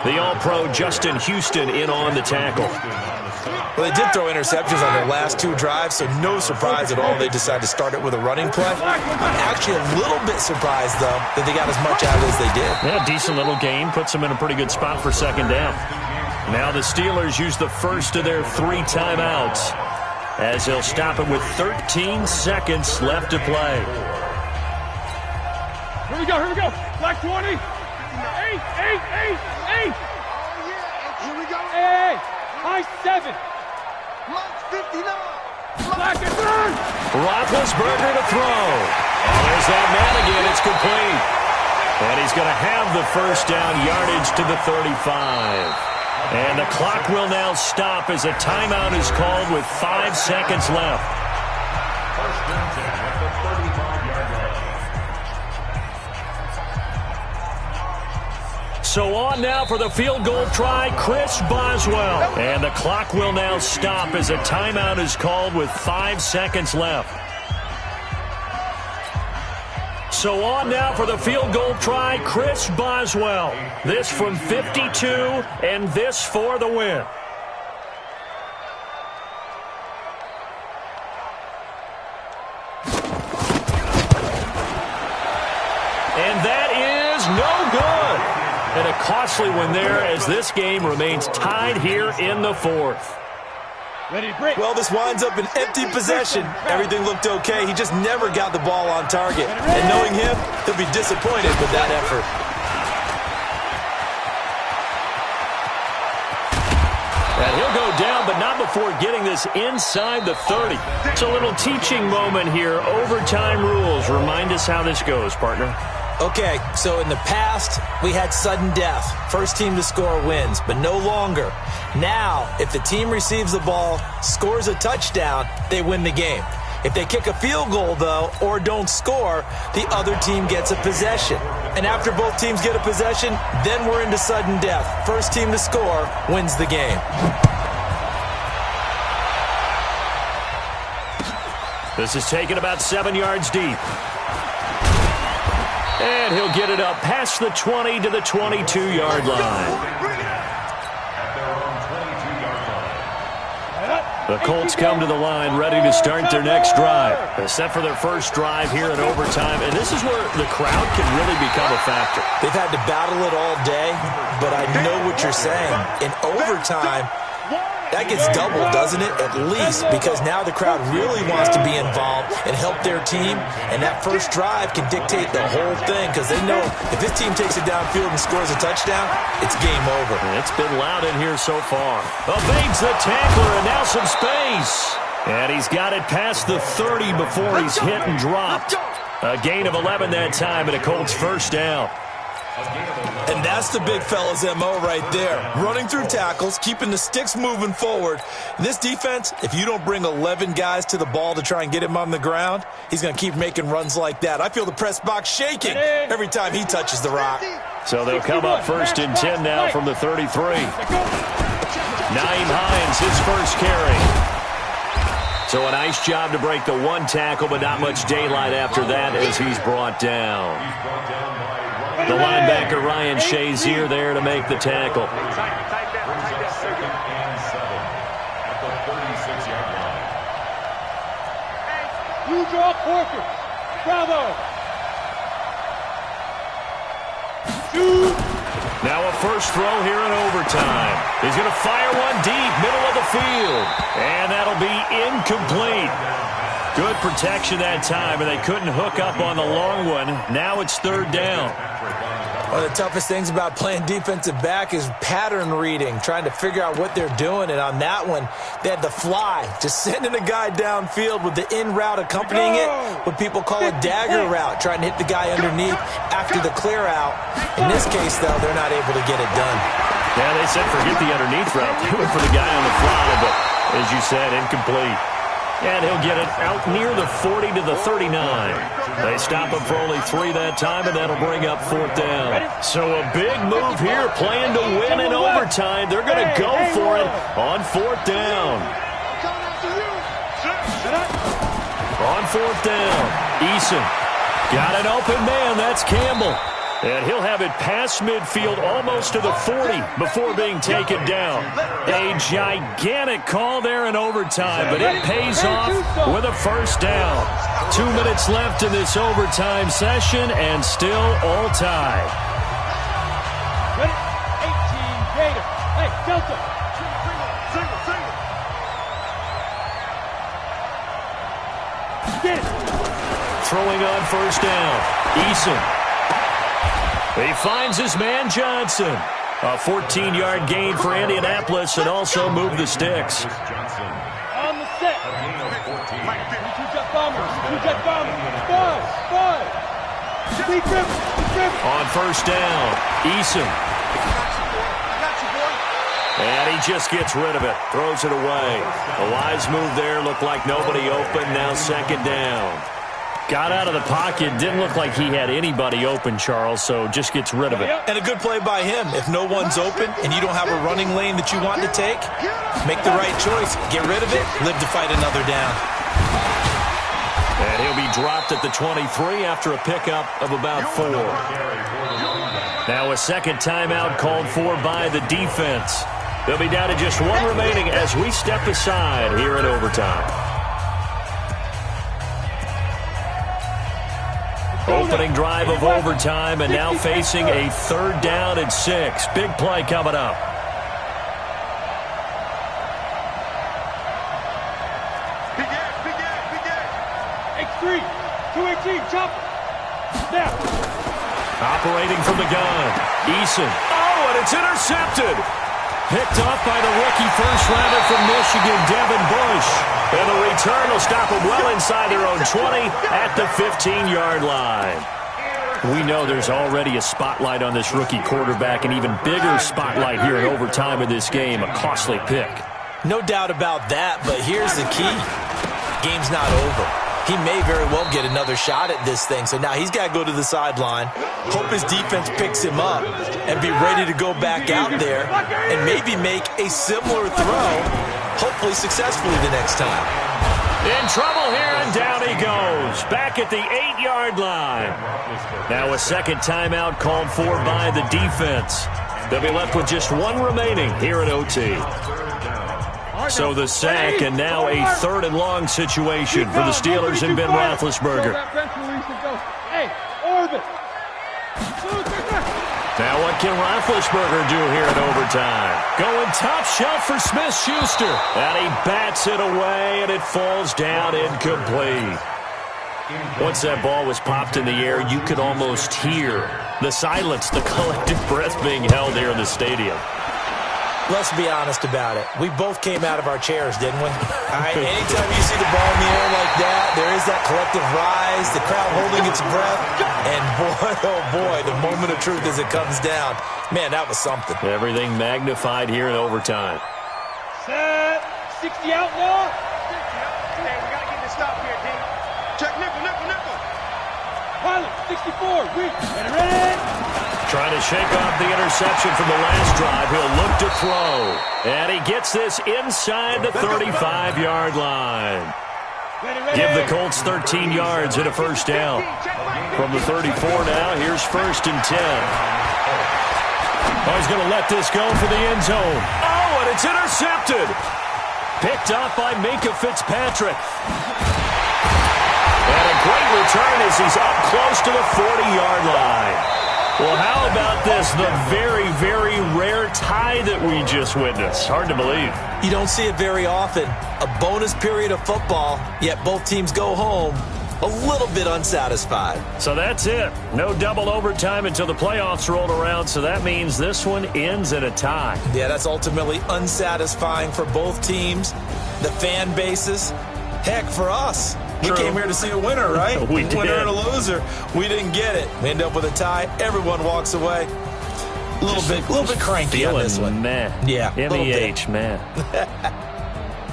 The All-Pro Justin Houston in on the tackle. Well, they did throw interceptions on their last 2 drives, so no surprise at all they decided to start it with a running play. I'm actually a little bit surprised, though, that they got as much out of it as they did. Yeah, decent little gain. Puts them in a pretty good spot for second down. Now the Steelers use the first of their 3 timeouts as they'll stop it with 13 seconds left to play. Here we go. Black 20. 8. Oh, yeah. Here we go. Hey. High 7. Mike 59. Black and burn. Roethlisberger to throw. And there's that man again. It's complete. And he's going to have the first down, yardage to the 35. And the clock will now stop as a timeout is called with 5 seconds left. First and 10 at the 35-yard line. So on now for the field goal try, Chris Boswell. And the clock will now stop as a timeout is called with 5 seconds left. So on now for the field goal try, Chris Boswell. This from 52, and this for the win. And that is no good. And a costly one there as this game remains tied here in the 4th. Ready, break. Well, this winds up an empty possession. Everything looked okay. He just never got the ball on target. And knowing him, he'll be disappointed with that effort. And he'll go down, but not before getting this inside the 30. It's a little teaching moment here. Overtime rules. Remind us how this goes, partner. Okay, so in the past, we had sudden death. First team to score wins, but no longer. Now, if the team receives the ball, scores a touchdown, they win the game. If they kick a field goal, though, or don't score, the other team gets a possession. And after both teams get a possession, then we're into sudden death. First team to score wins the game. This is taken about 7 yards deep. And he'll get it up past the 20 to the 22-yard line. The Colts come to the line ready to start their next drive. They're set for their first drive here in overtime, and this is where the crowd can really become a factor. They've had to battle it all day, but I know what you're saying. In overtime, that gets doubled, doesn't it? At least, because now the crowd really wants to be involved and help their team, and that first drive can dictate the whole thing because they know if this team takes it downfield and scores a touchdown, it's game over. It's been loud in here so far. Evades the tackler, and now some space. And he's got it past the 30 before he's hit and dropped. A gain of 11 that time, and a Colts first down. And that's the big fella's MO right there. Running through tackles, keeping the sticks moving forward. This defense, if you don't bring 11 guys to the ball to try and get him on the ground, he's going to keep making runs like that. I feel the press box shaking every time he touches the rock. So they'll come up first and 10 now from the 33. Naeem Hines, his first carry. So a nice job to break the one tackle, but not much daylight after that as he's brought down. The linebacker, Ryan Shazier, there to make the tackle. Second and 7 at the 36-yard line. You draw Corker. Bravo. Shoot. Now a first throw here in overtime. He's going to fire one deep, middle of the field. And that'll be incomplete. Good protection that time, and they couldn't hook up on the long one. Now it's third down. One of the toughest things about playing defensive back is pattern reading, trying to figure out what they're doing. And on that one, they had the fly, just sending a guy downfield with the in route accompanying it, what people call a dagger route, trying to hit the guy underneath after the clear out. In this case, though, they're not able to get it done. Yeah, they said forget the underneath route. They went for the guy on the fly, but as you said, incomplete. And he'll get it out near the 40 to the 39. They stop him for only 3 that time, and that'll bring up fourth down. So a big move here, playing to win in overtime. They're going to go for it on fourth down. On fourth down, Eason got an open man. That's Campbell. And he'll have it past midfield almost to the 40 before being taken down. A gigantic call there in overtime, but it pays off with a first down. 2 minutes left in this overtime session, and still all tied. Ready? 18 Gator. Hey, Delta. Single. Get it. Throwing on first down, Eason. He finds his man Johnson. A 14-yard gain for Indianapolis, and also moved the sticks. On the set. Two-jet bombers. Two-jet bombers. Five. Speed grip. On first down, Eason. And he just gets rid of it. Throws it away. A wise move there. Looked like nobody open. Now second down. Got out of the pocket. Didn't look like he had anybody open, Charles, so just gets rid of it. And a good play by him. If no one's open and you don't have a running lane that you want to take, make the right choice. Get rid of it. Live to fight another down. And he'll be dropped at the 23 after a pickup of about 4. Now a second timeout called for by the defense. They'll be down to just 1 remaining as we step aside here in overtime. Opening drive of overtime, and now facing a third down and 6. Big play coming up. X3, 218, chop. Snap. Operating from the gun, Eason. Oh, and it's intercepted. Picked off by the rookie first-rounder from Michigan, Devin Bush. And the return will stop them well inside their own 20 at the 15-yard line. We know there's already a spotlight on this rookie quarterback, an even bigger spotlight here in overtime of this game, a costly pick. No doubt about that, but here's the key. Game's not over. He may very well get another shot at this thing. So now he's got to go to the sideline, hope his defense picks him up, and be ready to go back out there and maybe make a similar throw, hopefully successfully the next time. In trouble here, and down he goes. Back at the 8-yard line. Now a second timeout called for by the defense. They'll be left with just 1 remaining here in OT. So the sack, and now a third and long situation for the Steelers and Ben Roethlisberger. Hey, orbit. Now what can Roethlisberger do here in overtime? Going top shelf for Smith-Schuster. And he bats it away, and it falls down incomplete. Once that ball was popped in the air, you could almost hear the silence, the collective breath being held here in the stadium. Let's be honest about it. We both came out of our chairs, didn't we? All right, anytime you see the ball in the air like that, there is that collective rise, the crowd holding its breath, and boy, oh boy, the moment of truth as it comes down. Man, that was something. Everything magnified here in overtime. Set. 60 out now. Hey, we got to get this stop here, D. Check nickel. Pilot, 64, weak. Ready? Trying to shake off the interception from the last drive. He'll look to throw. And he gets this inside the 35-yard line. Give the Colts 13 yards and a first down. From the 34 now, here's 1st and 10. Oh, he's going to let this go for the end zone. Oh, and it's intercepted. Picked off by Minkah Fitzpatrick. And a great return as he's up close to the 40-yard line. Well, how about this? The very, very rare tie that we just witnessed. Hard to believe. You don't see it very often. A bonus period of football, yet both teams go home a little bit unsatisfied. So that's it. No double overtime until the playoffs rolled around, so that means this one ends in a tie. Yeah, that's ultimately unsatisfying for both teams, the fan bases. Heck, for us. True. We came here to see a winner, right? We did. Winner and a loser. We didn't get it. We end up with a tie. Everyone walks away. A little bit cranky on this one. Meh. Yeah, M-E-H, man.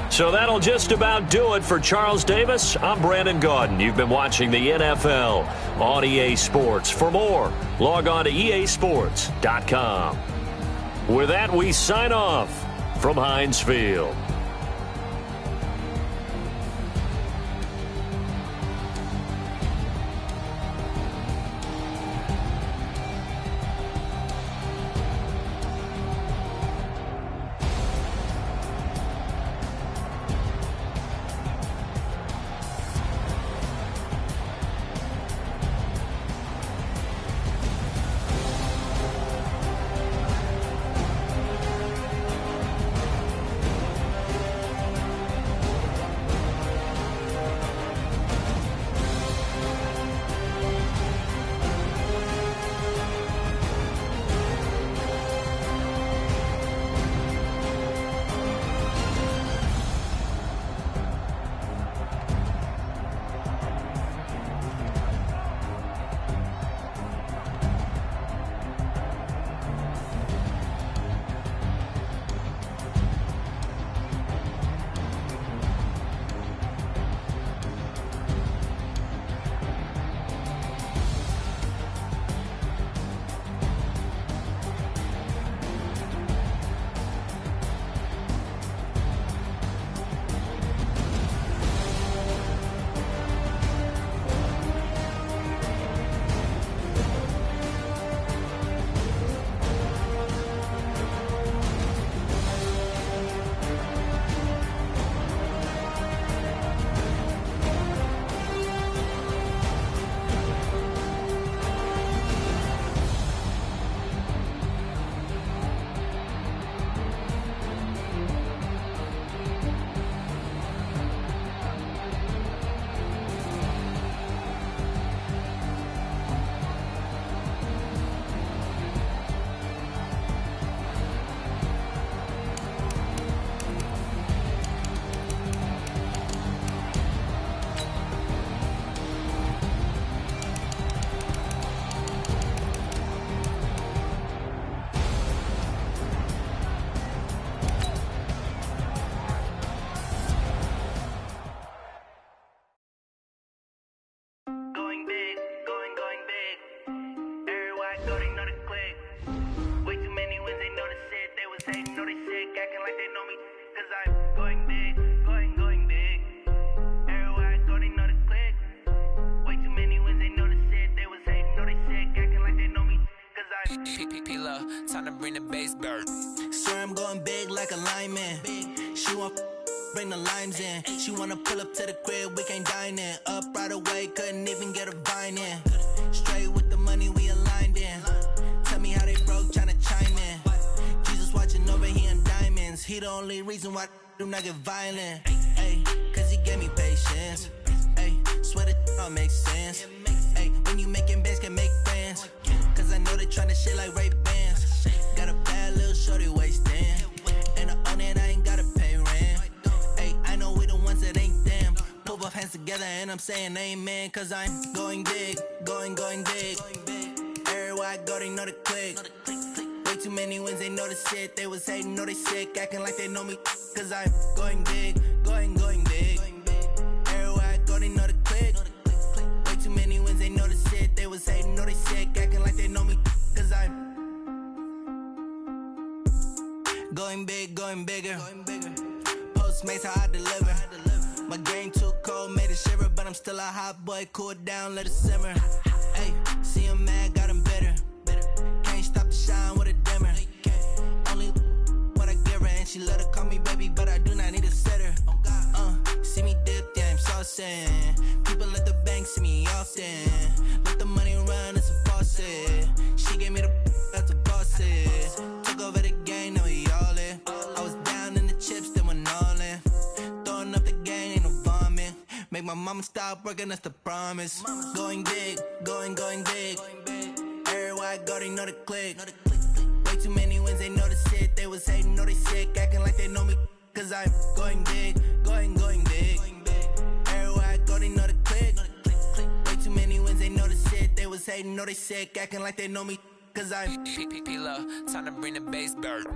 So that'll just about do it for Charles Davis. I'm Brandon Gaudin. You've been watching the NFL on EA Sports. For more, log on to easports.com. With that, we sign off from Heinz Field. Time to bring the bass bird. Swear I'm going big like a lineman. She want bring the limes in. She wanna pull up to the crib, we can't dine in. Up right away, couldn't even get a vine in. Straight with the money we aligned in. Tell me how they broke, tryna chime in. Jesus watching over, he in diamonds. He the only reason why I do not get violent. Ay, cause he gave me patience. Ay, swear that all makes sense. Ay, when you making bands can make friends. Cause I know they tryna shit like Ray Bans. Got a bad little shorty wasting. And I own it, I ain't gotta pay rent. Ay, I know we the ones that ain't them. Pull both hands together and I'm saying amen. Cause I'm going big, going big. Everywhere I go, they know the click. Way too many wins, they know the shit. They was hating, know they sick, acting like they know me. Cause I'm going big, going big. Everywhere I go, they know the click. Way too many wins, they know the shit. They was hating, know they sick, acting like they know me. Cause I'm Going big, going bigger. Postmates, how I deliver. My game too cold, made it shiver, but I'm still a hot boy. Cool it down, let it simmer. Hey, see him mad, got him bitter. Can't stop the shine with a dimmer. Only what I give her, and she let her call me baby, but I do not need a sitter. See me dip, yeah, I'm saucing. People at the bank see me often. Let the money run, it's a faucet. She gave me the that's a boss is. Took over the game, now we all in. I was down in the chips, then went all in. Throwing up the game, ain't no vomit. Make my mama stop working, that's the promise. Going big, going big. Everywhere I go, they know the click. Way too many wins, they know the shit. They was hating, know they sick, acting like they know me. Cause I'm going big, going big. Everywhere I go, they know the click. Way too many wins, they know the shit. They was hating, know they sick, acting like they know me. Cause I'm P-P-P-Love, time to bring the bass bird.